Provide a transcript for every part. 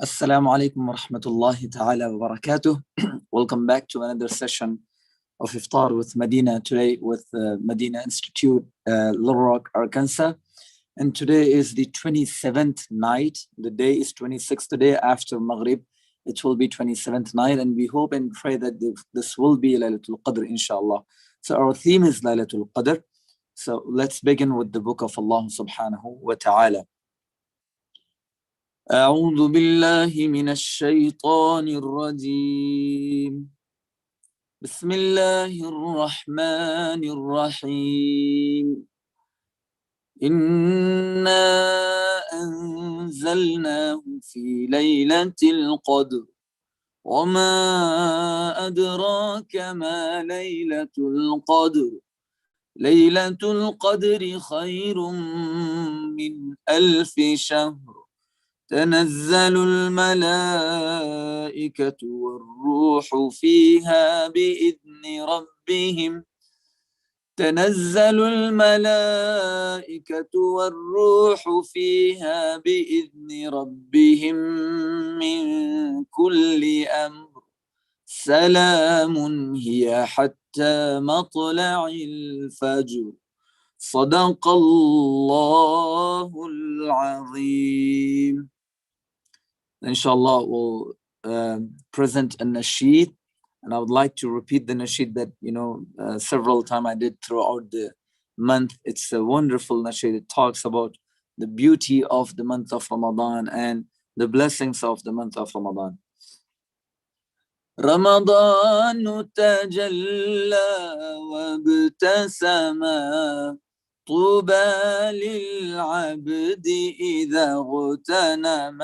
Assalamu alaikum wa rahmatullahi ta'ala wa barakatuh. Welcome back to another session of Iftar with Madina, today with Madina Institute, Little Rock, Arkansas. And today is the 27th night. The day is 26th today after Maghrib. It will be 27th night, and we hope and pray that this will be Laylatul Qadr, inshallah. So our theme is Laylatul Qadr. So let's begin with the book of Allah subhanahu wa ta'ala. أعوذ بالله من الشيطان الرجيم بسم الله الرحمن الرحيم إنا أنزلناه في ليلة القدر وما أدراك ما ليلة القدر ليلة القدر خير من 1000 شهر تنزل الملائكة والروح فيها بإذن ربهم تنزل الملائكة والروح فيها بإذن ربهم من كل أمر سلام هي حتى مطلع الفجر صدق الله العظيم. Inshallah, we'll present a nasheed, and I would like to repeat the nasheed that several times I did throughout the month. It's a wonderful nasheed. It talks about the beauty of the month of Ramadan and the blessings of the month of Ramadan. رمضان تجلى وابتسم طوبى للعبد إذا اغتنم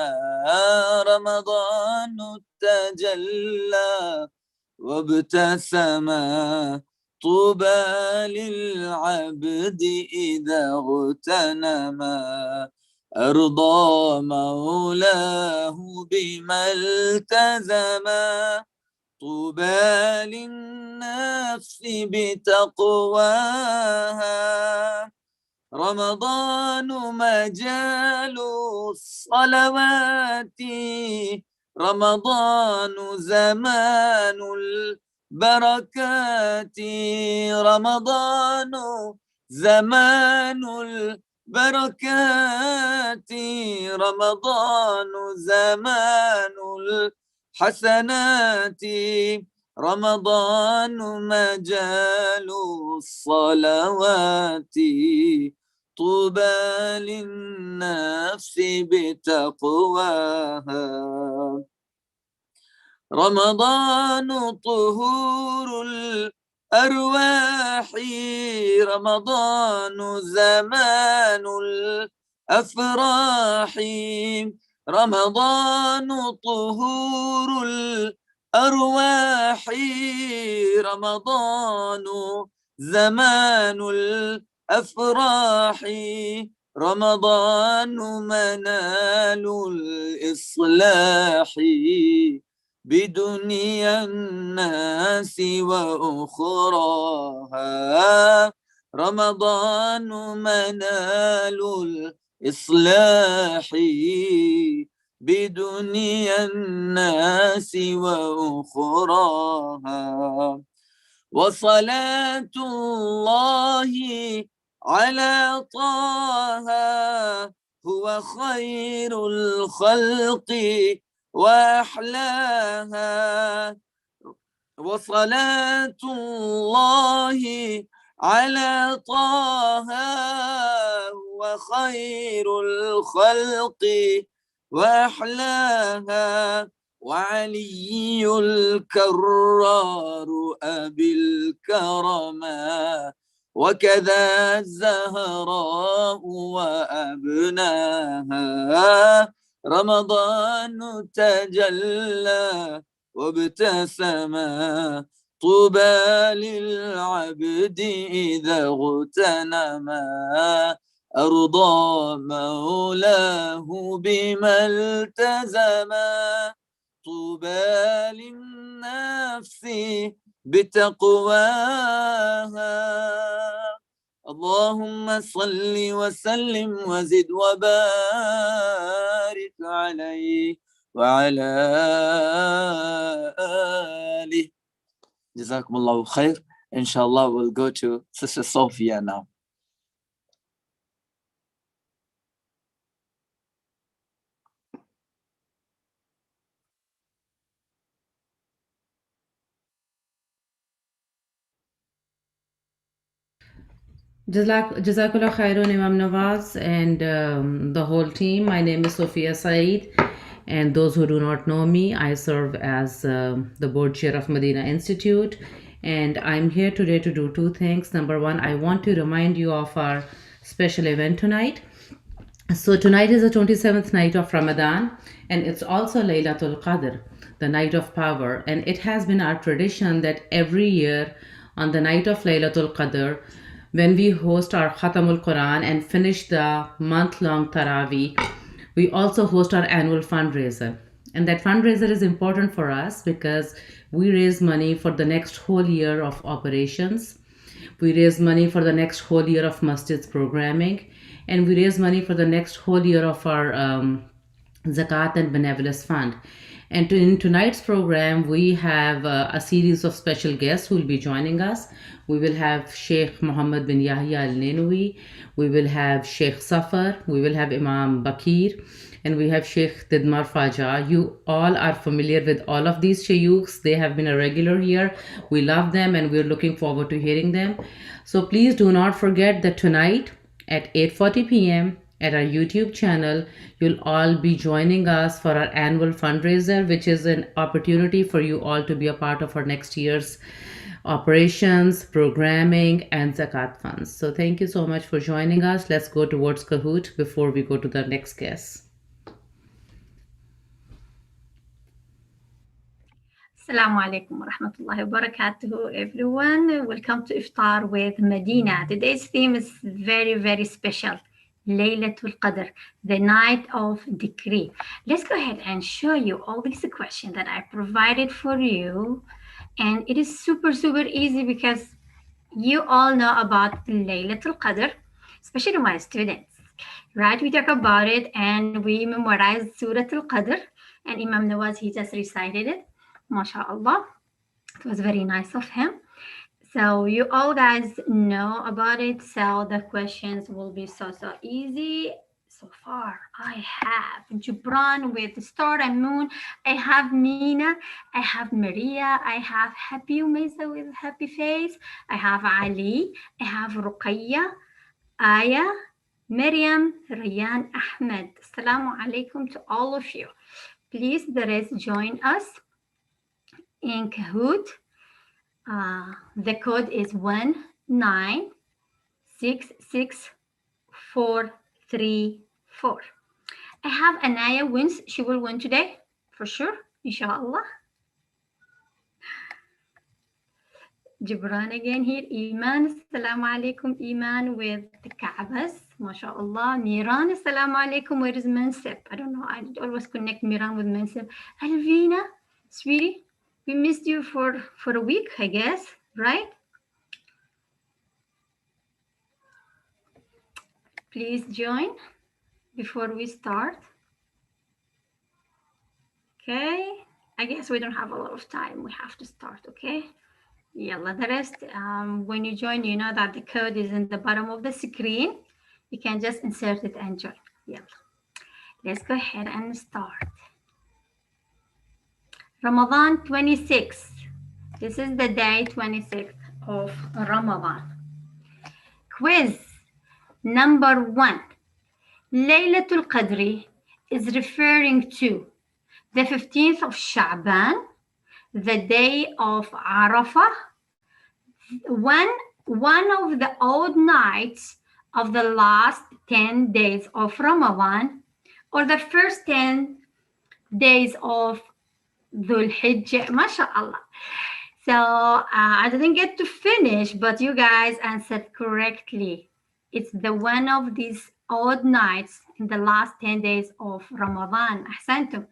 رمضان تجلى وابتسم طوبى للعبد إذا اغتنم أرضى مولاه بما التزم طوبى للنفس بتقواها رمضان مجال الصلوات رمضان زمان البركات رمضان زمان البركات رمضان زمان الحسنات رمضان مجال الصلوات طوبى للنفس بتقواها رمضان طهور الأرواح رمضان زمان الأفراح رمضان طهور الأرواح رمضان زمان الأفراح رمضان منال الإصلاح بدنيا الناس وأخراها رمضان منال الإصلاح بدنيا الناس وأخراها وصلاة الله على طه هو خير الخلق وأحلاها وصلاة الله على طه هو خير الخلق وأحلاها وعلي الكرار أبي الكرما وكذا الزهراء وأبناها رمضان تجلى وابتسم طوبى للعبد إذا اغتنما أرضى مولاه بما التزما طوبى للنفس بتقواها اللهم صل وسلم وزد وبارك عليه وعلى آله. جزاكم الله خير. Inshallah, we'll go to Sister Sophia now. Jazakallah khairun, Imam Nawaz, and the whole team. My name is Sophia Saeed, and those who do not know me, I serve as the board chair of Madina Institute, and I'm here today to do two things. Number one, I want to remind you of our special event tonight. So tonight is the 27th night of Ramadan, and it's also Laylatul Qadr, the night of power. And it has been our tradition that every year on the night of Laylatul Qadr, when we host our Khatamul Quran and finish the month-long Taraweeh, we also host our annual fundraiser. And that fundraiser is important for us because we raise money for the next whole year of operations. We raise money for the next whole year of masjid's programming, and we raise money for the next whole year of our zakat and benevolence fund. And in tonight's program, we have a series of special guests who will be joining us. We will have Sheikh Muhammad bin Yahya al Nenui, we will have Sheikh Safar, we will have Imam Bakir, and we have Sheikh Tidmar Faja. You all are familiar with all of these shayukhs. They have been a regular here. We love them and we're looking forward to hearing them. So please do not forget that tonight at 8:40 p.m. at our YouTube channel, you'll all be joining us for our annual fundraiser, which is an opportunity for you all to be a part of our next year's operations, programming, and zakat funds. So thank you so much for joining us. Let's go towards Kahoot before we go to the next guest. Assalamu alaikum wa rahmatullahi wa barakatuhu, everyone. Welcome to Iftar with Madina. Today's theme is very, very special. Laylatul Qadr, the night of decree. Let's go ahead and show you all these questions that I provided for you. And it is super, super easy because you all know about Laylatul Qadr, especially my students. Right? We talk about it and we memorized Surah Al Qadr. And Imam Nawaz, he just recited it. MashaAllah. It was very nice of him. So you all guys know about it. So the questions will be so easy. So far, I have Gibran with Star and Moon. I have Mina. I have Maria. I have Happy Umeza with happy face. I have Ali. I have Ruqayya, Aya, Miriam, Rayan, Ahmed. Assalamu alaikum to all of you. Please, the rest join us in Kahoot. The code is 1966434. I have Anaya wins. She will win today for sure, inshallah. Gibran again here. Iman, assalamu alaikum. Iman with the Kaabas, mashallah. Miran, assalamu alaikum. Where is Mansib? I don't know. I always connect Miran with Mansib. Alvina, sweetie, we missed you for a week, I guess, right? Please join before we start. Okay, I guess we don't have a lot of time. We have to start, okay? Yalla, the rest, when you join, you know that the code is in the bottom of the screen. You can just insert it and join. Yalla. Let's go ahead and start. Ramadan 26. This is the day 26th of Ramadan. Quiz number 1. Laylatul Qadr is referring to the 15th of Sha'ban, the day of Arafah, one of the odd nights of the last 10 days of Ramadan, or the first 10 days of Dhul Hijjah, mashallah. So I didn't get to finish, but you guys answered correctly. It's the one of these odd nights in the last 10 days of Ramadan. Ahsantum.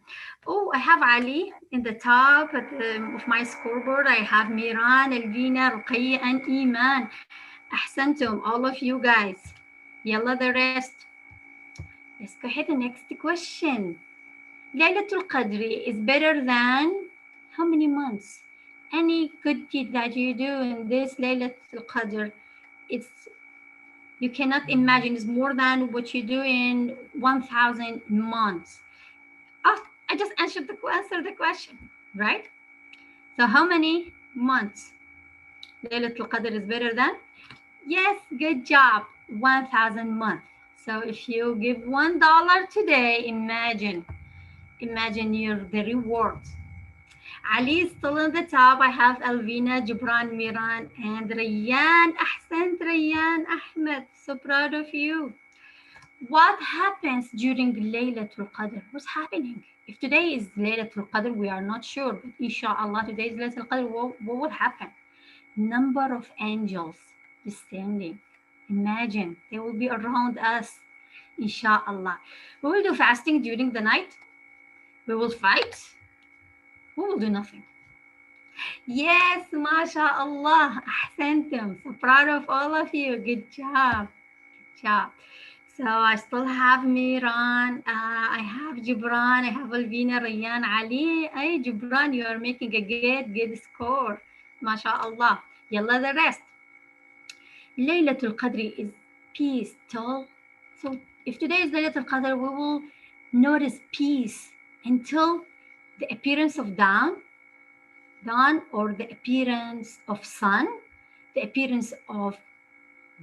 Oh, I have Ali in the top of my scoreboard. I have Miran, Elvina, Ruqayya, and Iman. Ahsantum, all of you guys. Yalla, the rest. Let's go ahead and next question. Laylatul Qadr is better than how many months? Any good deed that you do in this Laylatul Qadr, it's you cannot imagine. It's more than what you do in 1,000 months. Oh, I just answered the question, right? So how many months Laylatul Qadr is better than? Yes, good job. 1,000 months. So if you give $1 today, imagine the reward. Ali is still on the top. I have Alvina, Jibran, Miran, and Rayyan. Ahsant, Rayyan, Ahmed. So proud of you. What happens during Laylatul Qadr? What's happening? If today is Laylatul Qadr, we are not sure, but inshallah, today is Laylatul Qadr, what would happen? Number of angels descending. Imagine, they will be around us, inshallah. We will do fasting during the night. We will fight. We will do nothing. Yes, mashallah, ahsantum. So proud of all of you. Good job. Good job. So I still have Miran, I have Jibran, I have Alvina, Rayyan, Ali. Hey, Jibran, you are making a good score. MashaAllah. Yalla the rest. Laylatul Qadr is peace, tall. So if today is Laylatul Qadr, we will notice peace until the appearance of dawn or the appearance of sun, the appearance of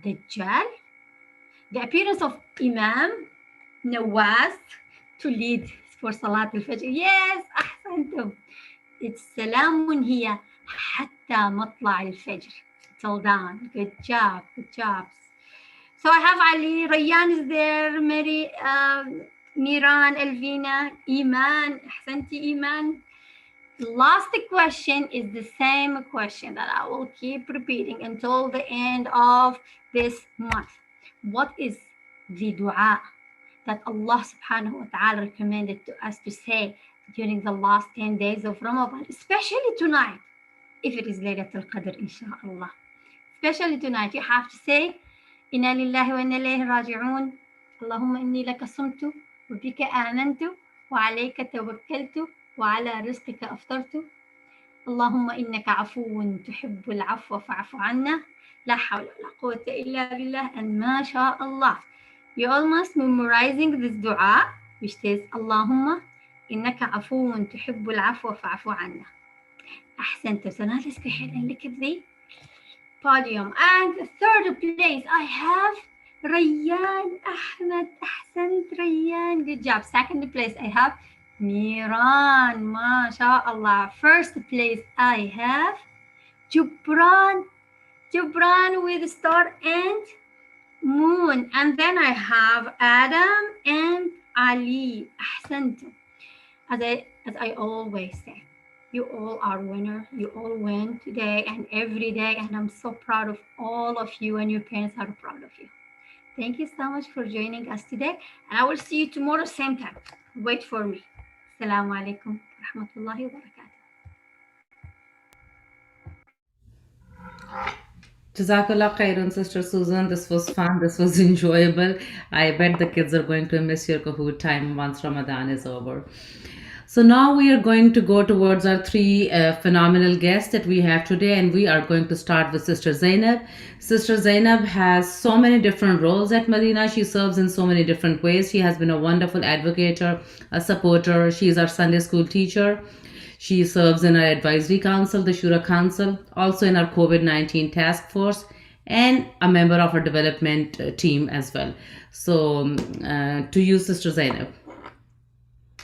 Dajjal, the appearance of Imam Nawaz to lead for Salat al-Fajr. Yes, أحسنتم. It's سلام هي حتى مطلع الفجر. Till dawn. Good job. Good job. So I have Ali, Rayyan is there, Mary, Miran, Elvina, Iman. أحسنتي Iman. The last question is the same question that I will keep repeating until the end of this month. What is the dua that Allah subhanahu wa ta'ala recommended to us to say during the last 10 days of Ramadan, especially tonight, if it is Laylatul Qadr, inshallah. Especially tonight, you have to say, Inna lillahi wa inna ilayhi raji'un. Allahumma inni laka sumtu, wa bika amantu, wa alayka tawakkaltu, wa ala rizqika aftartu. Allahumma innaka afuun tuhibbul afwa fa'afu anna. La hawla wa la quwwata illa billah. And mashallah. You're almost memorizing this dua, which says, Allahumma innaka afuun tuhibbul afwa fa'afu anna. أحسنت. So now let's go ahead and look at the podium. And the third place, I have Rayyan Ahmed. أحسنت Rayyan. Good job. Second place, I have Miran. MashaAllah. First place, I have Jibran. Jibran with star and moon. And then I have Adam and Ali. أحسنتم. As I always say, you all are winner. You all win today and every day. And I'm so proud of all of you, and your parents are proud of you. Thank you so much for joining us today. And I will see you tomorrow, same time. Wait for me. Assalamu alaikum wa rahmatullahi wa barakatuh. Jazakallah khairan, Sister Susan. This was fun. This was enjoyable. I bet the kids are going to miss your Kahoot time once Ramadan is over. So now we are going to go towards our three phenomenal guests that we have today, and we are going to start with Sister Zainab. Sister Zainab has so many different roles at Madina. She serves in so many different ways. She has been a wonderful advocator, a supporter. She is our Sunday school teacher. She serves in our advisory council, the Shura Council, also in our COVID-19 task force, and a member of our development team as well. So to you, Sister Zainab.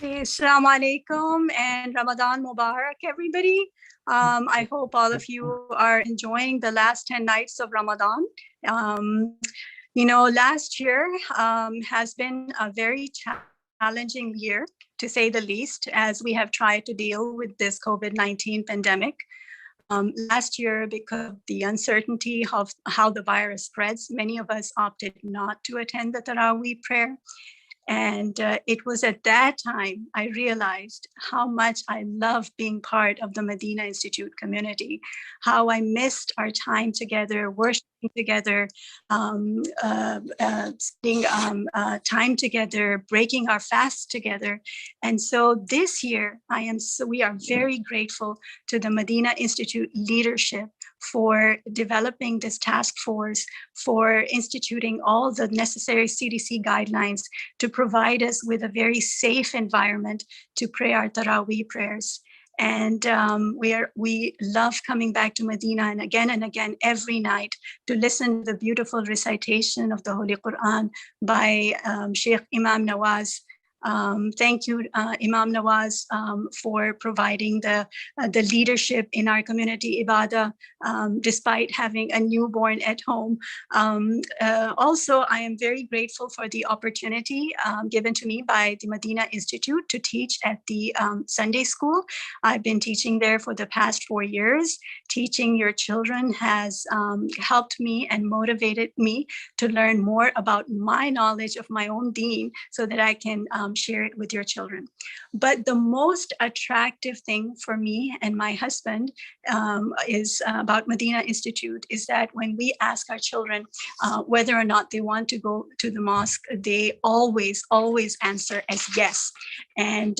Assalamu alaikum and Ramadan Mubarak, everybody. I hope all of you are enjoying the last 10 nights of Ramadan. Last year has been a very challenging year, to say the least, as we have tried to deal with this COVID-19 pandemic. Last year, because of the uncertainty of how the virus spreads, many of us opted not to attend the Taraweeh prayer. And it was at that time I realized how much I love being part of the Medina Institute community, how I missed our time together, worshiping together, spending time together, breaking our fasts together. And so this year, we are very grateful to the Medina Institute leadership for developing this task force, for instituting all the necessary CDC guidelines to provide us with a very safe environment to pray our Taraweeh prayers. And we love coming back to Medina and again every night to listen to the beautiful recitation of the Holy Quran by Sheikh Imam Nawaz. Thank you, Imam Nawaz, for providing the leadership in our community ibadah, despite having a newborn at home. Also, I am very grateful for the opportunity given to me by the Medina Institute to teach at the Sunday school. I've been teaching there for the past 4 years. Teaching your children has helped me and motivated me to learn more about my knowledge of my own deen so that I can share it with your children. But the most attractive thing for me and my husband is about Medina Institute is that when we ask our children whether or not they want to go to the mosque, they always answer as yes. And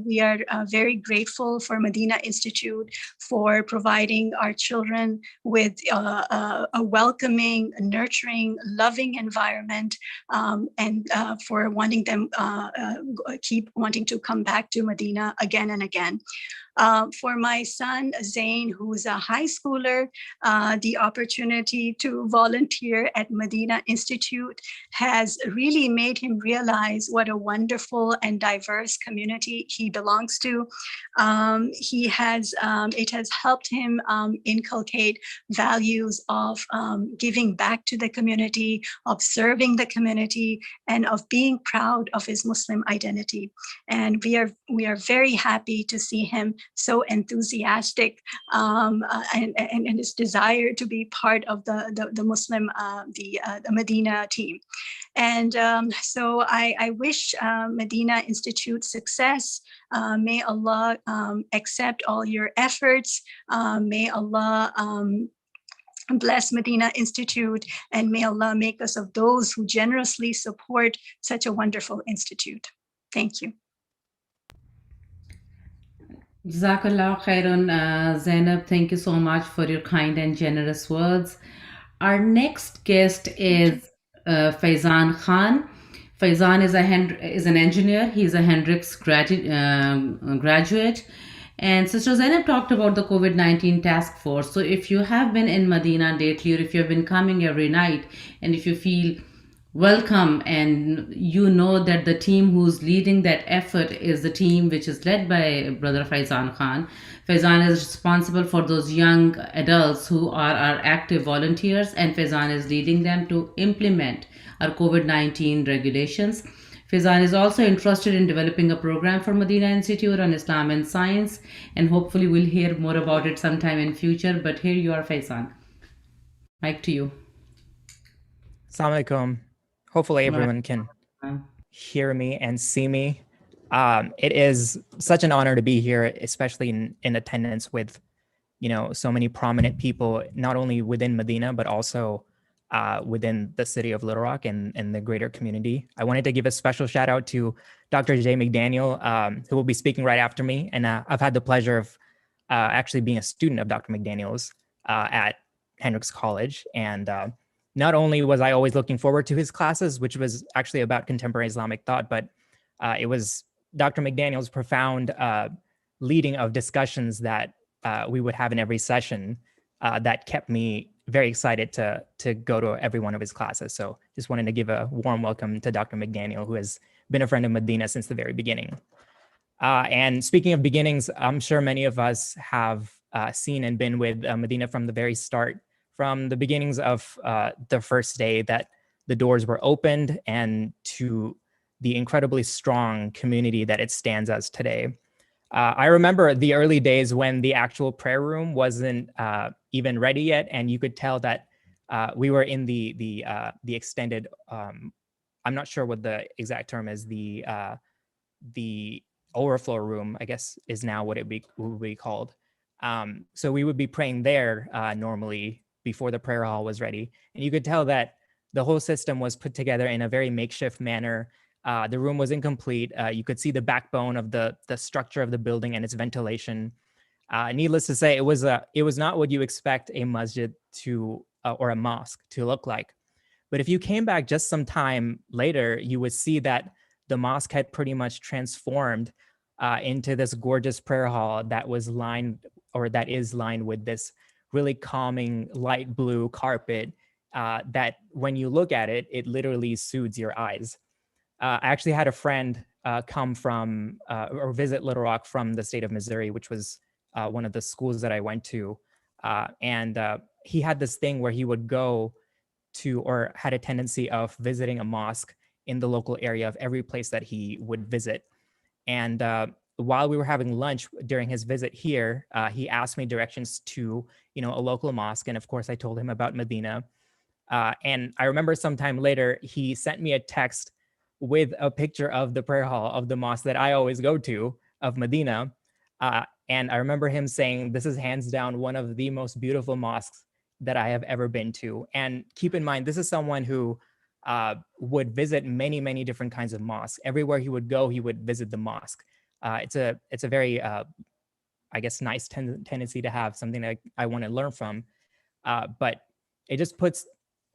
we are very grateful for Medina Institute for providing our children with a welcoming, nurturing, loving environment, and for wanting them keep wanting to come back to Medina again and again. For my son, Zain, who's a high schooler, the opportunity to volunteer at Medina Institute has really made him realize what a wonderful and diverse community he belongs to. It has helped him inculcate values of giving back to the community, of serving the community, and of being proud of his Muslim identity. And we are very happy to see him so enthusiastic and his desire to be part of the Muslim, the Medina team. And so I wish Medina Institute success. May Allah accept all your efforts. May Allah bless Medina Institute, and may Allah make us of those who generously support such a wonderful institute. Thank you. Jazakallah khairan, Zainab. Thank you so much for your kind and generous words. Our next guest is Faizan Khan. Faizan is an engineer. He's a Hendrix graduate. And Sister Zainab talked about the COVID-19 task force. So if you have been in Medina lately, or if you have been coming every night, and if you feel welcome and you know that the team who's leading that effort is the team which is led by Brother Faizan Khan. Faizan is responsible for those young adults who are our active volunteers, and Faizan is leading them to implement our COVID-19 regulations. Faizan is also interested in developing a program for Medina Institute on Islam and Science, and hopefully we'll hear more about it sometime in future. But here you are, Faizan. Mic to you. Assalamu alaikum. Hopefully everyone can hear me and see me. It is such an honor to be here, especially in attendance with, so many prominent people, not only within Medina, but also within the city of Little Rock and the greater community. I wanted to give a special shout out to Dr. Jay Mcdaniel, who will be speaking right after me. And I've had the pleasure of actually being a student of Dr. McDaniels at Hendrix College. And not only was I always looking forward to his classes, which was actually about contemporary Islamic thought, but it was Dr. McDaniel's profound leading of discussions that we would have in every session that kept me very excited to go to every one of his classes. So just wanted to give a warm welcome to Dr. McDaniel, who has been a friend of Medina since the very beginning. And speaking of beginnings, I'm sure many of us have seen and been with Medina from the very start, from the beginnings of the first day that the doors were opened and to the incredibly strong community that it stands as today. I remember the early days when the actual prayer room wasn't even ready yet, and you could tell that we were in the extended I'm not sure what the exact term is, the overflow room, I guess, is now what it would be called. So we would be praying there normally before the prayer hall was ready. And you could tell that the whole system was put together in a very makeshift manner. The room was incomplete. You could see the backbone of the structure of the building and its ventilation. Needless to say, it was not what you expect a masjid to or a mosque to look like. But if you came back just some time later, you would see that the mosque had pretty much transformed into this gorgeous prayer hall that was lined, or that is lined with this really calming light blue carpet that when you look at it, it literally soothes your eyes. I actually had a friend come from or visit Little Rock from the state of Missouri, which was one of the schools that I went to. And he had this thing where he would go to, or had a tendency of visiting a mosque in the local area of every place that he would visit. And while we were having lunch during his visit here, he asked me directions to, a local mosque. And of course, I told him about Medina. And I remember sometime later, he sent me a text with a picture of the prayer hall of the mosque that I always go to, of Medina. And I remember him saying, this is hands down one of the most beautiful mosques that I have ever been to. And keep in mind, this is someone who would visit many, many different kinds of mosques. Everywhere he would go, he would visit the mosque. It's a very, I guess, nice tendency to have, something that I want to learn from. But it just puts,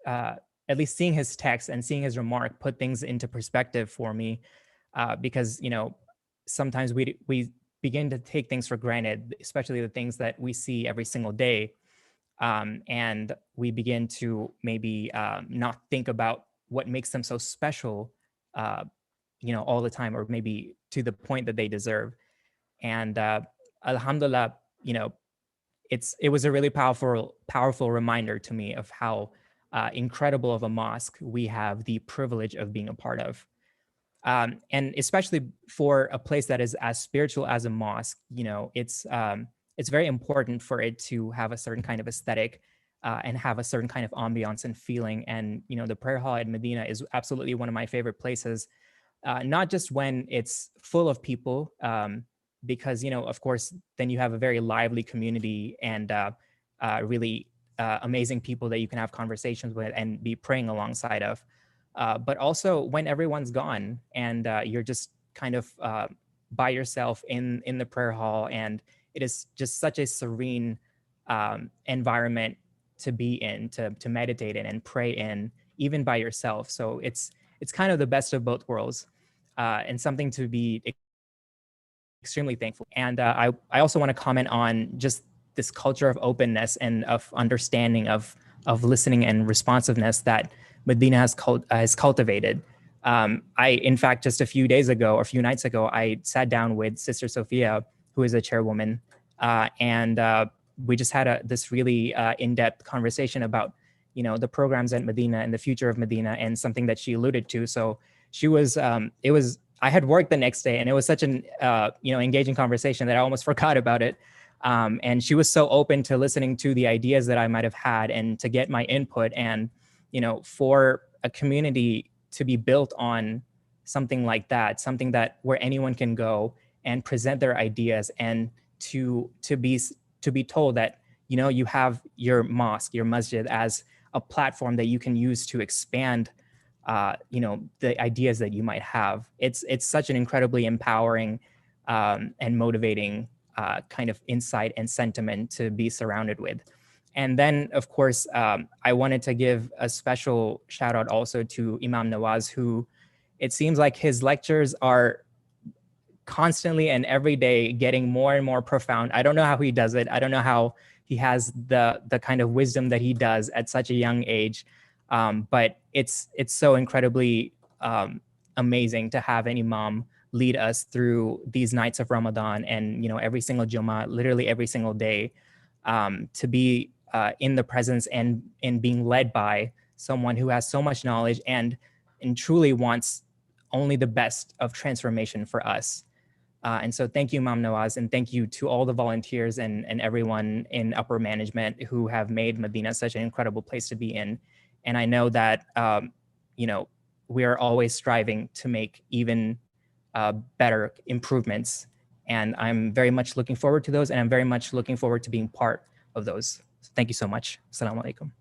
at least seeing his text and seeing his remark, put things into perspective for me, because, sometimes we begin to take things for granted, especially the things that we see every single day. And we begin to maybe not think about what makes them so special, all the time, or maybe to the point that they deserve. And alhamdulillah, it was a really powerful reminder to me of how incredible of a mosque we have the privilege of being a part of. And especially for a place that is as spiritual as a mosque, it's very important for it to have a certain kind of aesthetic and have a certain kind of ambiance and feeling. And, the prayer hall at Medina is absolutely one of my favorite places, not just when it's full of people, because, of course, then you have a very lively community and really amazing people that you can have conversations with and be praying alongside of. But also when everyone's gone and you're just kind of by yourself in the prayer hall, and it is just such a serene environment to be in, to meditate in and pray in, even by yourself. So it's kind of the best of both worlds, and something to be extremely thankful. And I also want to comment on just this culture of openness and of understanding, of listening and responsiveness that Madina has cultivated. In fact, just a few days ago or a few nights ago, I sat down with Sister Sophia, who is a chairwoman, and we just had this really in-depth conversation about, the programs at Medina and the future of Medina, and something that she alluded to. So she was, I had work the next day, and it was such an, engaging conversation that I almost forgot about it. And she was so open to listening to the ideas that I might have had and to get my input. And, for a community to be built on something like that, something that where anyone can go and present their ideas, and to be told that, you have your mosque, your masjid, as a platform that you can use to expand, the ideas that you might have. It's such an incredibly empowering and motivating kind of insight and sentiment to be surrounded with. And then, of course, I wanted to give a special shout out also to Imam Nawaz, who it seems like his lectures are constantly and every day getting more and more profound. I don't know how he does it. I don't know how he has the kind of wisdom that he does at such a young age. But it's so incredibly amazing to have an imam lead us through these nights of Ramadan, and every single Jummah, literally every single day, to be in the presence and being led by someone who has so much knowledge and truly wants only the best of transformation for us. And so thank you, Imam Nawaz, and thank you to all the volunteers and everyone in upper management who have made Medina such an incredible place to be in. And I know that, we are always striving to make even better improvements. And I'm very much looking forward to those, and I'm very much looking forward to being part of those. So thank you so much. Assalamu alaikum.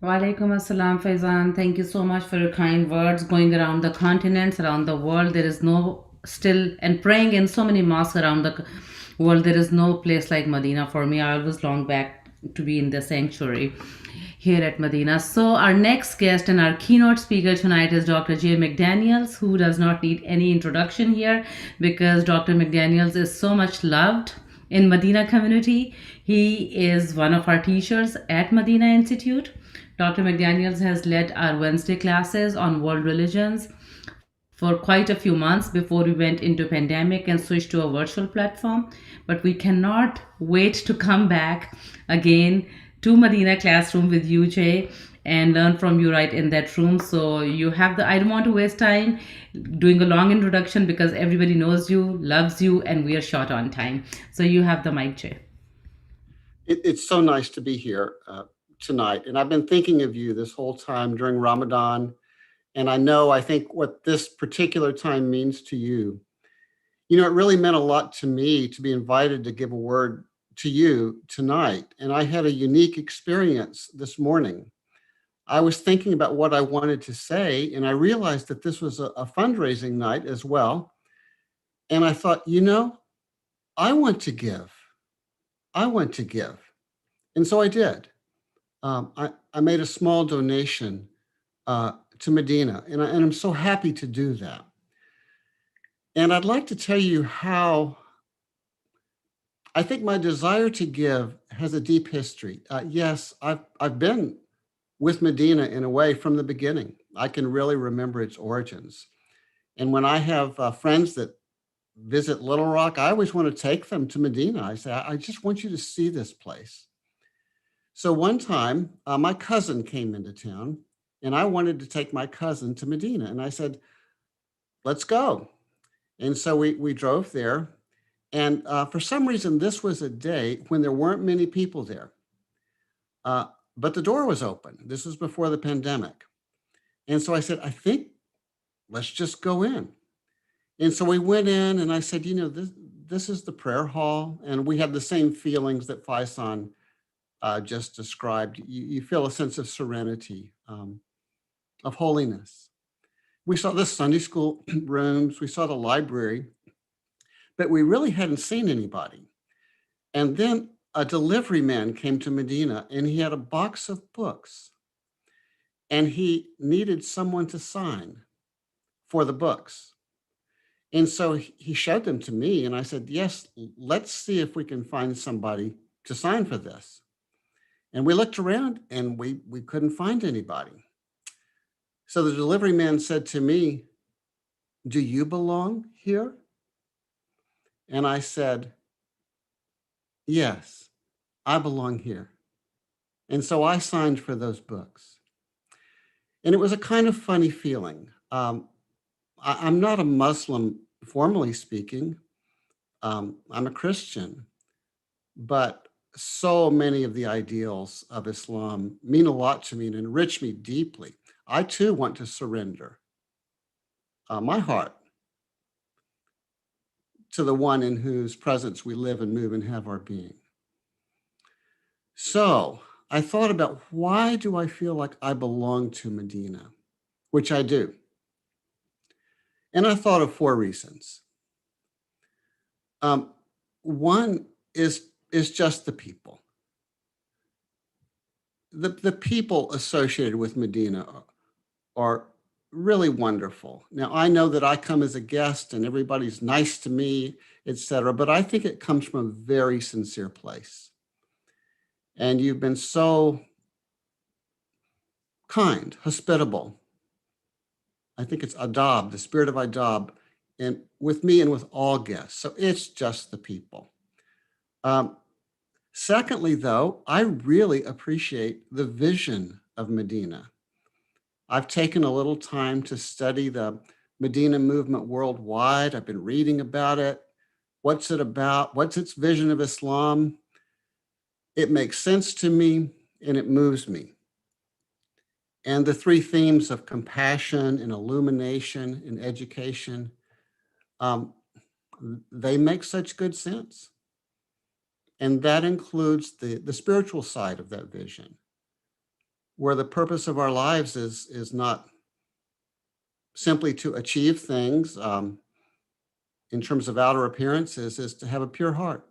Walaikum assalam, Faizan. Thank you so much for your kind words. Going around the continents, around the world, there is no still, and praying in so many mosques around the world, there is no place like Medina for me. I always long back to be in the sanctuary here at Medina. So our next guest and our keynote speaker tonight is Dr. Jay Mcdaniels, who does not need any introduction here because Dr. McDaniels is so much loved in Medina community. He is one of our teachers at Medina Institute. Dr. McDaniels has led our Wednesday classes on world religions for quite a few months before we went into pandemic and switched to a virtual platform. But we cannot wait to come back again to Medina classroom with you, Jay, and learn from you right in that room. So you have I don't want to waste time doing a long introduction because everybody knows you, loves you, and we are short on time. So you have the mic, Jay. It's so nice to be here tonight. And I've been thinking of you this whole time during Ramadan. And I think what this particular time means to you. You know, it really meant a lot to me to be invited to give a word to you tonight. And I had a unique experience this morning. I was thinking about what I wanted to say, and I realized that this was a fundraising night as well. And I thought, I want to give. And so I did. I made a small donation to Medina, and I'm so happy to do that. And I'd like to tell you how I think my desire to give has a deep history. Yes, I've been with Medina in a way from the beginning. I can really remember its origins. And when I have friends that visit Little Rock, I always want to take them to Medina. I say, I just want you to see this place. So one time, my cousin came into town, and I wanted to take my cousin to Medina. And I said, let's go. And so we drove there. And for some reason, this was a day when there weren't many people there. But the door was open. This was before the pandemic. And so I said, I think let's just go in. And so we went in, and I said, this is the prayer hall. And we had the same feelings that Faizan just described. You feel a sense of serenity, of holiness. We saw the Sunday school rooms, we saw the library, but we really hadn't seen anybody. And then a delivery man came to Medina, and he had a box of books, and he needed someone to sign for the books. And so he showed them to me, and I said, yes, let's see if we can find somebody to sign for this. And we looked around, and we couldn't find anybody. So the delivery man said to me, do you belong here? And I said, yes, I belong here. And so I signed for those books. And it was a kind of funny feeling. I'm not a Muslim, formally speaking. I'm a Christian, but so many of the ideals of Islam mean a lot to me and enrich me deeply. I too want to surrender my heart to the one in whose presence we live and move and have our being. So I thought about, why do I feel like I belong to Medina, which I do? And I thought of 4 reasons. One is just the people. The people associated with Medina are really wonderful. Now, I know that I come as a guest and everybody's nice to me, etc., but I think it comes from a very sincere place. And you've been so kind, hospitable. I think it's adab, the spirit of adab, and with me and with all guests. So it's just the people. Secondly, though, I really appreciate the vision of Medina. I've taken a little time to study the Medina movement worldwide. I've been reading about it. What's it about? What's its vision of Islam? It makes sense to me and it moves me. And the three themes of compassion and illumination and education, they make such good sense. And that includes the spiritual side of that vision, where the purpose of our lives is not simply to achieve things in terms of outer appearances, is to have a pure heart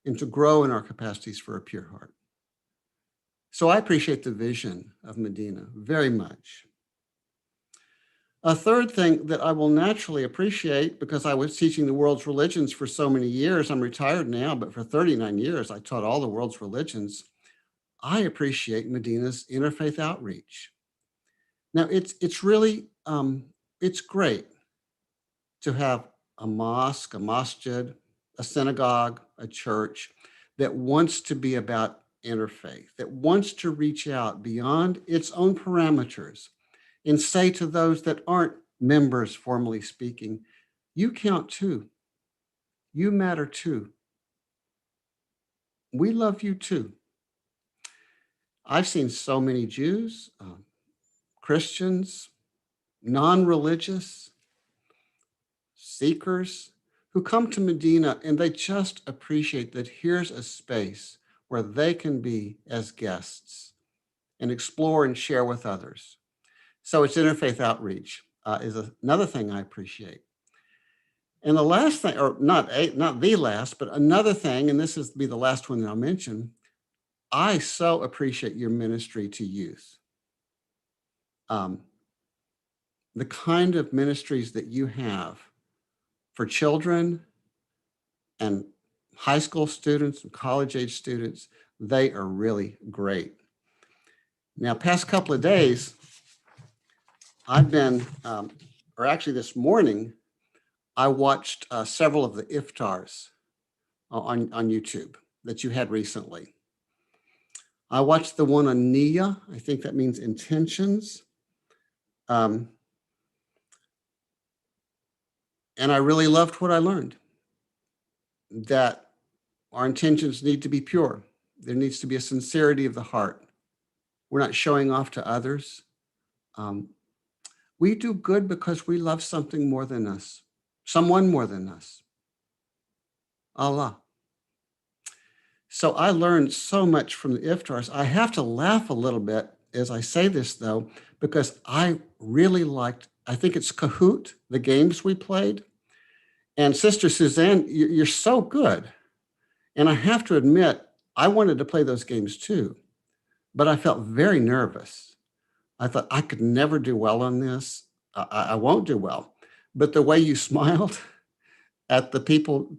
and to grow in our capacities for a pure heart. So I appreciate the vision of Medina very much. A third thing that I will naturally appreciate, because I was teaching the world's religions for so many years, I'm retired now, but for 39 years, I taught all the world's religions. I appreciate Medina's interfaith outreach. Now, it's really, it's great to have a mosque, a masjid, a synagogue, a church that wants to be about interfaith, that wants to reach out beyond its own parameters and say to those that aren't members, formally speaking, you count too. You matter too. We love you too. I've seen so many Jews, Christians, non-religious, seekers who come to Medina and they just appreciate that here's a space where they can be as guests and explore and share with others. So it's interfaith outreach is another thing I appreciate. And the last thing, or not the last, but another thing, and this is be the last one that I'll mention, I so appreciate your ministry to youth. The kind of ministries that you have for children and high school students and college age students, they are really great. Now, past couple of days, I've been, or actually this morning, I watched several of the Iftars on YouTube that you had recently. I watched the one on Niyya. I think that means intentions. And I really loved what I learned, that our intentions need to be pure. There needs to be a sincerity of the heart. We're not showing off to others. We do good because we love something more than us, someone more than us, Allah. So I learned so much from the Iftars. I have to laugh a little bit as I say this, though, because I really liked, I think it's Kahoot, the games we played. And Sister Suzanne, you're so good. And I have to admit, I wanted to play those games too, but I felt very nervous. I thought I could never do well on this. I won't do well. But the way you smiled at the people,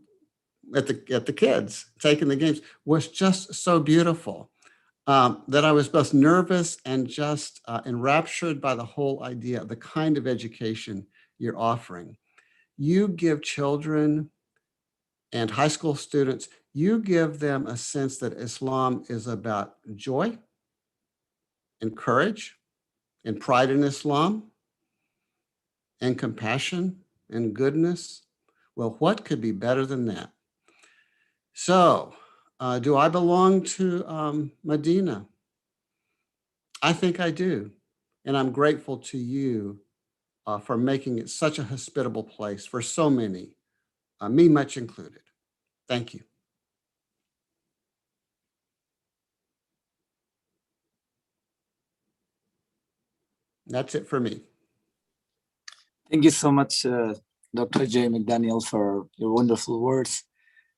at the kids taking the games was just so beautiful that I was both nervous and just enraptured by the whole idea, the kind of education you're offering. You give children and high school students, you give them a sense that Islam is about joy and courage and pride in Islam and compassion and goodness. Well, what could be better than that? So, do I belong to Medina? I think I do. And I'm grateful to you for making it such a hospitable place for so many, me much included. Thank you. That's it for me. Thank you so much, Dr. Jay Mcdaniel, for your wonderful words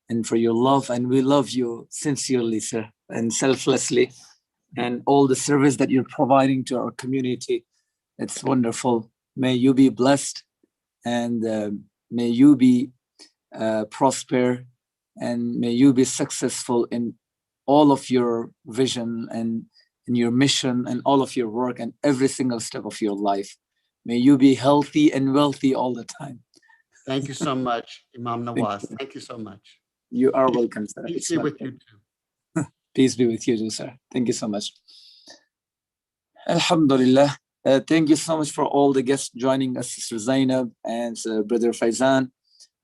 and for your love. And we love you sincerely, sir, and selflessly, and all the service that you're providing to our community. It's wonderful. May you be blessed, and may you be prosper, and may you be successful in all of your vision and in your mission and all of your work and every single step of your life. May you be healthy and wealthy all the time. Thank you so much, Imam Nawaz. Thank you so much. You are welcome, sir. Peace be with you too. Peace be with you too, sir. Thank you so much. Alhamdulillah. Thank you so much for all the guests joining us, Sister Zainab and Brother Faizan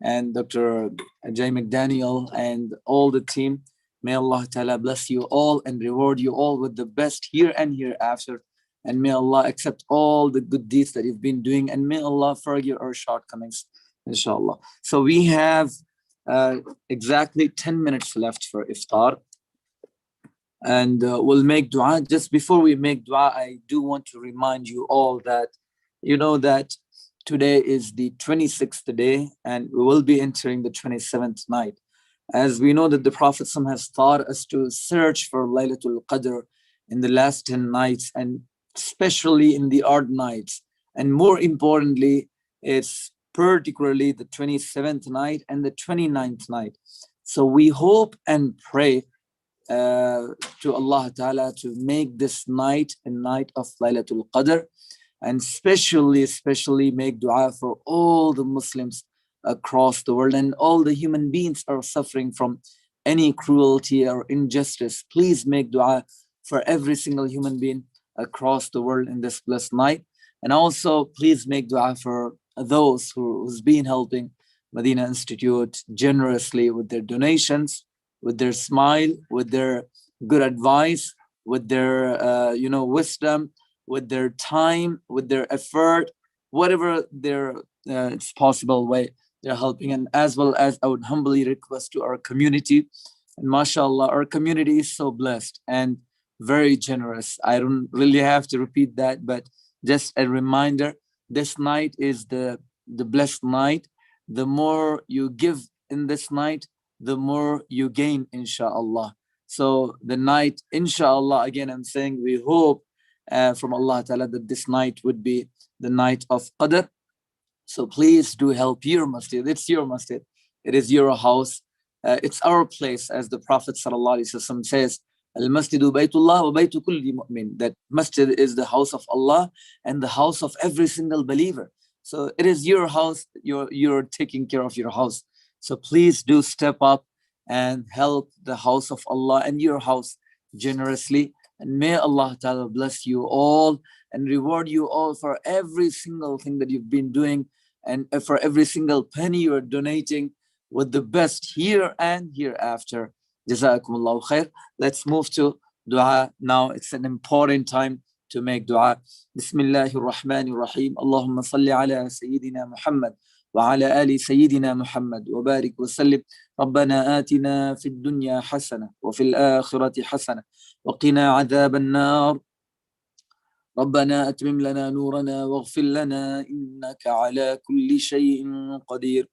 and Dr. Jay Mcdaniel and all the team. May Allah Ta'ala bless you all and reward you all with the best here and hereafter. and may Allah accept all the good deeds that you've been doing, and may Allah forgive our shortcomings, inshallah. So we have exactly 10 minutes left for iftar, and we'll make dua. Just before we make dua, I do want to remind you all that you know that today is the 26th day, and we will be entering the 27th night. As we know that the Prophet has taught us to search for Laylatul Qadr in the last 10 nights, and especially in the odd nights. And more importantly, it's particularly the 27th night and the 29th night. So we hope and pray to Allah Ta'ala to make this night a night of Laylatul Qadr, and especially make dua for all the Muslims across the world, and all the human beings are suffering from any cruelty or injustice. Please make dua for every single human being across the world in this blessed night. And also please make dua for those who's been helping Madina Institute generously with their donations, with their smile, with their good advice, with their wisdom, with their time, with their effort, whatever their it's possible way they're helping. And as well as I would humbly request to our community, and mashallah, our community is so blessed and very generous. I don't really have to repeat that, but just a reminder, this night is the blessed night. The more you give in this night, the more you gain, inshallah. So the night, inshallah, again, I'm saying we hope from Allah Ta'ala that this night would be the night of Qadr. So please do help your masjid. It's your masjid. It is your house. It's our place, as the Prophet ﷺ says, Al-Masjidu Baytullah wa Baytu kulli mu'min. That masjid is the house of Allah and the house of every single believer. So it is your house. You're taking care of your house. So please do step up and help the house of Allah and your house generously. And may Allah Ta'ala bless you all and reward you all for every single thing that you've been doing, and for every single penny you're donating, with the best here and hereafter. Jazakumullahu khair. Let's move to dua now. It's an important time to make dua. Bismillahir Rahmanir Rahim. Allahumma salli ala Sayyidina Muhammad وعلى آل سيدنا محمد وبارك وسلم. ربنا آتنا في الدنيا حسنة وفي الآخرة حسنة وقنا عذاب النار. ربنا أتمم لنا نورنا واغفر لنا إنك على كل شيء قدير.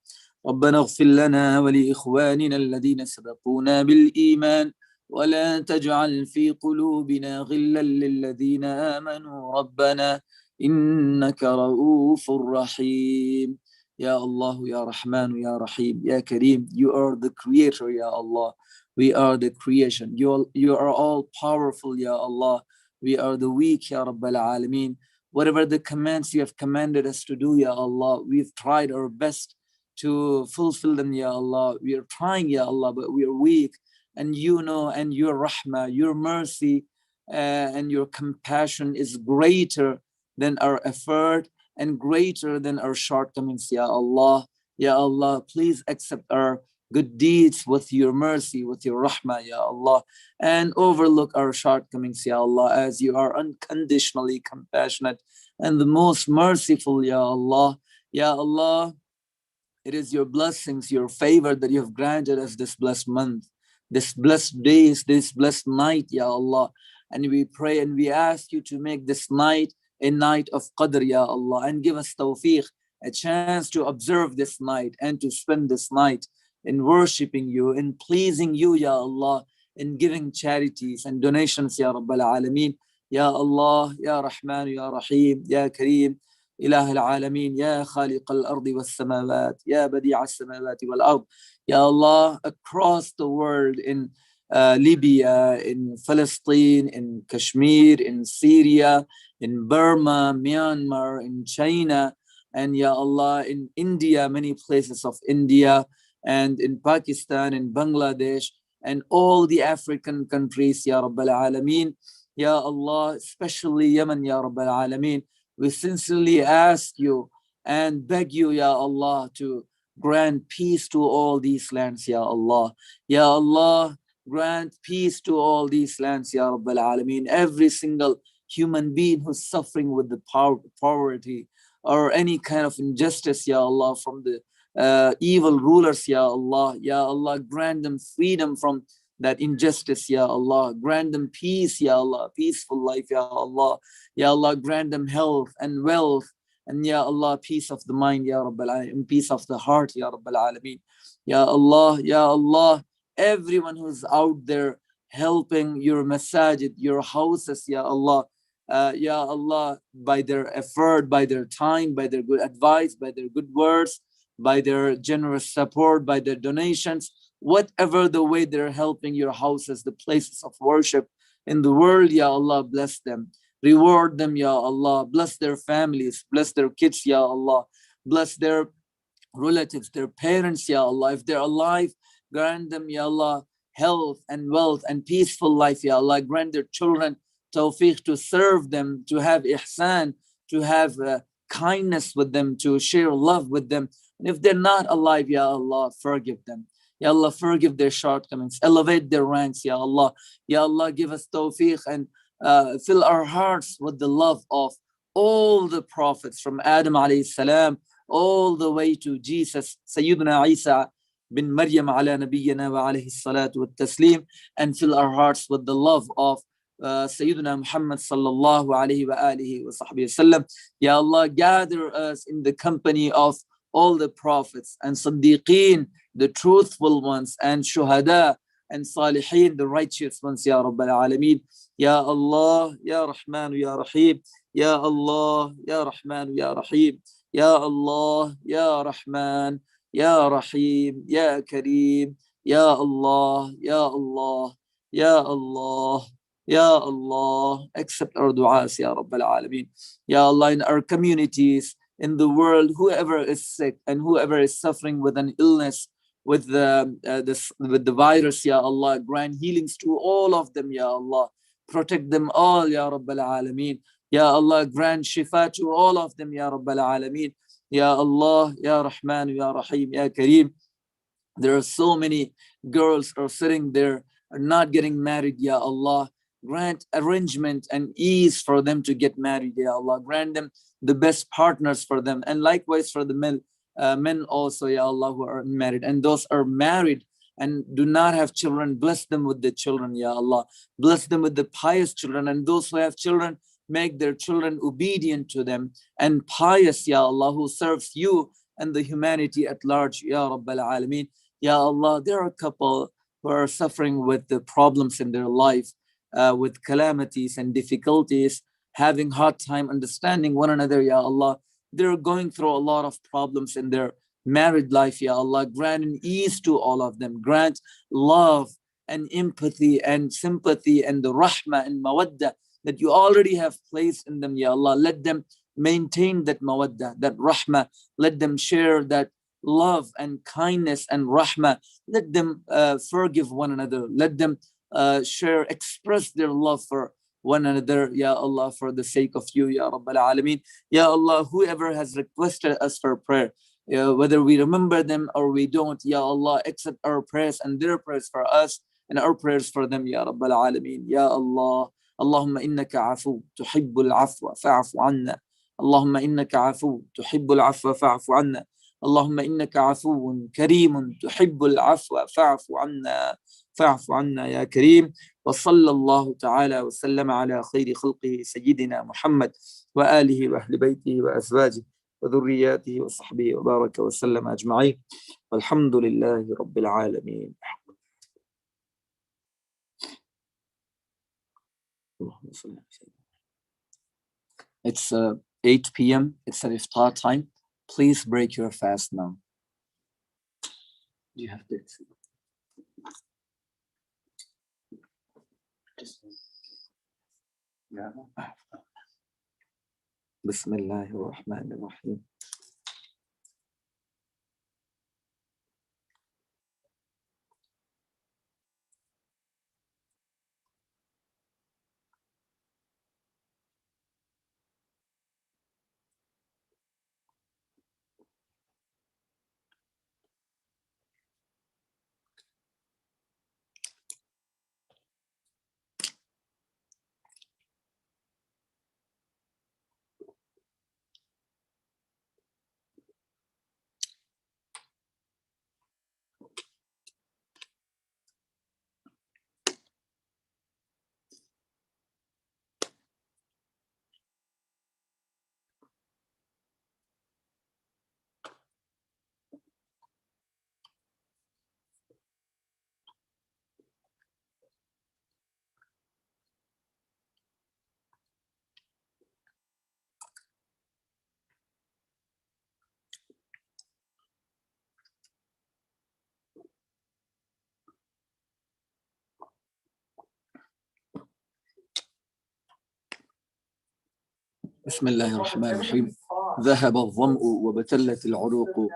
ربنا اغفر لنا ولإخواننا الذين سبقونا بالإيمان ولا تجعل في قلوبنا غلا للذين آمنوا ربنا إنك رؤوف رحيم. Ya Allah, Ya Rahman, Ya Rahim, Ya Kareem, you are the creator, Ya Allah. We are the creation. You are all powerful, Ya Allah. We are the weak, Ya Rabbal Alameen. Whatever the commands you have commanded us to do, Ya Allah, we've tried our best to fulfill them, Ya Allah. We are trying, Ya Allah, but we are weak. And you know, and your rahmah, your mercy, and your compassion is greater than our effort and greater than our shortcomings, Ya Allah. Ya Allah, please accept our good deeds with your mercy, with your rahmah, Ya Allah, and overlook our shortcomings, Ya Allah, as you are unconditionally compassionate and the most merciful, Ya Allah. Ya Allah, it is your blessings, your favor that you have granted us this blessed month, this blessed days, this blessed night, Ya Allah. And we pray and we ask you to make this night a night of Qadr, Ya Allah, and give us tawfiq, a chance to observe this night and to spend this night in worshiping you, in pleasing you, Ya Allah, in giving charities and donations, Ya Rabbal Alameen. Ya Allah, Ya Rahman, Ya Rahim, Ya Kareem, إله العالمين يا خالق الأرض والسماوات يا بديع السماوات والأرض. Ya Allah, across the world, in Libya, in Palestine, in Kashmir, in Syria, in Burma, Myanmar, in China, and Ya Allah, in India, many places of India, and in Pakistan, in Bangladesh, and all the African countries, Ya Rabbal Alameen. Ya Allah, especially Yemen, Ya Rabbal Alameen. We sincerely ask you and beg you, Ya Allah, to grant peace to all these lands, Ya Allah. Ya Allah, grant peace to all these lands, Ya Rabbal Alameen. Every single human being who's suffering with the poverty or any kind of injustice, Ya Allah, from the evil rulers, Ya Allah. Ya Allah, grant them freedom from that injustice, Ya Allah. Grant them peace, Ya Allah, peaceful life, Ya Allah. Ya Allah, grant them health and wealth, and Ya Allah, peace of the mind, Ya Rabbal Alameen, peace of the heart, Ya Rabbal Alameen. Ya Allah, Ya Allah, everyone who's out there helping your masajid, your houses, Ya Allah, Ya Allah, by their effort, by their time, by their good advice, by their good words, by their generous support, by their donations, whatever the way they're helping your houses, the places of worship in the world, Ya Allah, bless them. Reward them, Ya Allah. Bless their families, bless their kids, Ya Allah. Bless their relatives, their parents, Ya Allah. If they're alive, grant them, Ya Allah, health and wealth and peaceful life, Ya Allah. Grant their children tawfiq to serve them, to have ihsan, to have kindness with them, to share love with them. And if they're not alive, Ya Allah, forgive them. Ya Allah, forgive their shortcomings, elevate their ranks, Ya Allah. Ya Allah, give us tawfiq and fill our hearts with the love of all the prophets from Adam alayhi salam all the way to Jesus, Sayyidina Isa bin Maryam ala nabiyyina wa alayhi salatu wa taslim, and fill our hearts with the love of Sayyidina Muhammad sallallahu alayhi wa alihi wa sahbihi sallam. Ya Allah, gather us in the company of all the prophets and Siddiqeen, the truthful ones, and Shuhada and Salihin, the righteous ones, Ya Rabbal Alameen. Ya Allah, Ya Rahman, Ya Rahim. Ya Allah, Ya Rahman, Ya Rahim. Ya Allah, Ya Rahman, Ya Rahim, Ya Kareem. Ya Allah, Ya Allah, Ya Allah, Ya Allah. Accept our du'as, Ya Rabbal Alameen. Ya Allah, in our communities, in the world, whoever is sick and whoever is suffering with an illness, with the virus, Ya Allah, grant healings to all of them, Ya Allah. Protect them all, Ya Rabbal Alameen. Ya Allah, grant shifa to all of them, Ya Rabbal Alameen. Ya Allah, Ya Rahman, Ya Rahim, Ya Kareem. There are so many girls are sitting there, are not getting married, Ya Allah. Grant arrangement and ease for them to get married, Ya Allah. Grant them the best partners for them. And likewise for the men also, Ya Allah, who are married. And those are married and do not have children, bless them with the children, Ya Allah. Bless them with the pious children. And those who have children, make their children obedient to them and pious, Ya Allah, who serves you and the humanity at large, Ya Rabbal Alameen. Ya Allah, there are a couple who are suffering with the problems in their life, with calamities and difficulties, having hard time understanding one another, Ya Allah. They're going through a lot of problems in their married life, Ya Allah. Grant an ease to all of them. Grant love and empathy and sympathy and the rahmah and mawaddah that you already have placed in them, Ya Allah. Let them maintain that mawaddah, that rahmah. Let them share that love and kindness and rahmah. Let them forgive one another. Let them express their love for one another, Ya Allah, for the sake of you, Ya Rabbal Alameen. Ya Allah, whoever has requested us for prayer, whether we remember them or we don't, Ya Allah, accept our prayers and their prayers for us and our prayers for them, Ya Rabbal Alameen. Ya Allah, اللهم إنك عفو تحب العفو فاعف عنا. اللهم إنك عفو تحب العفو فاعف عنا. اللهم إنك عفو كريم تحب العفو فاعف عنا. فاعف عنا يا كريم. وصلى الله تعالى وسلم على خير خلقه سيدنا محمد وآله وأهل بيته وأزواجه وذرياته وصحبه وبارك وسلم أجمعين والحمد لله رب العالمين. It's 8 p.m. It's an iftar time. Please break your fast now. Do you have this? بسم الله الرحمن الرحيم. بسم الله الرحمن الرحيم. ذهب الظمأ وبتلت العروق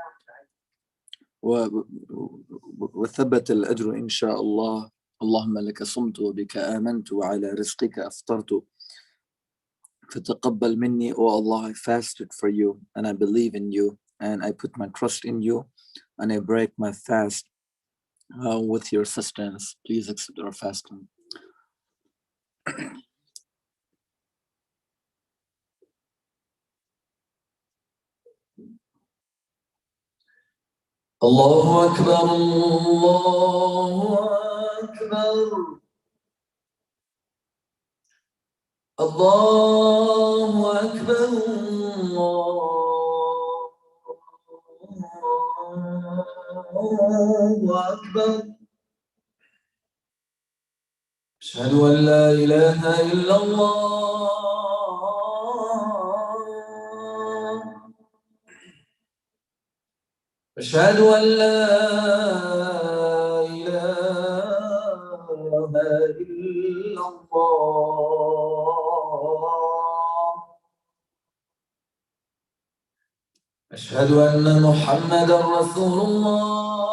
وثبت الأجر إن شاء الله. اللهم لك صمت وبك آمنت وعلى رزقك أفطرت فتقبل مني. Oh Allah, I fasted for you and I believe in you and I put my trust in you and I break my fast with your sustenance. Please accept our fasting. الله أكبر الله أكبر الله أكبر الله أكبر. أشهد أن لا إله إلا الله أشهد أن لا إله إلا الله أشهد أن محمدًا رسول الله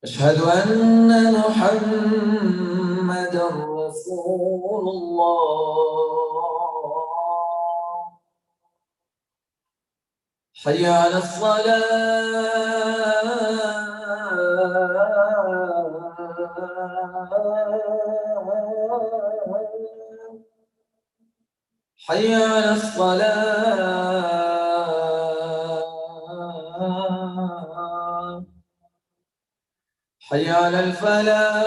أشهد أن محمدًا رسول الله. حي على الصلاة حي على الصلاة حي على الفلاح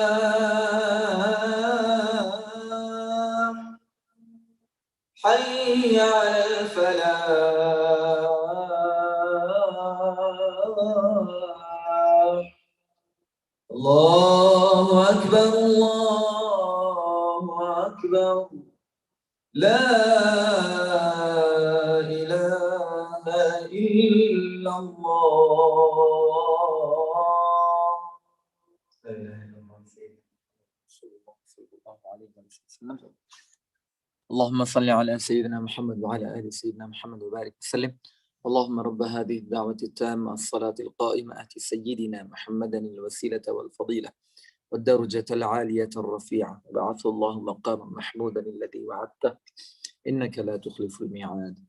حي على الفلاح. الله أكبر الله أكبر لا إله إلا الله. لا إله إلا الله صلى الله عليه وسلم. اللهم صل على سيدنا محمد وعلى آل سيدنا محمد وبارك وسلم. اللهم رب هذه الدعوة التامة الصلاة القائمة آت سيدنا محمدا الوسيلة والفضيلة والدرجة العالية الرفيعة وبعثه الله مقاما محمودا الذي وعدته إنك لا تخلف الميعاد.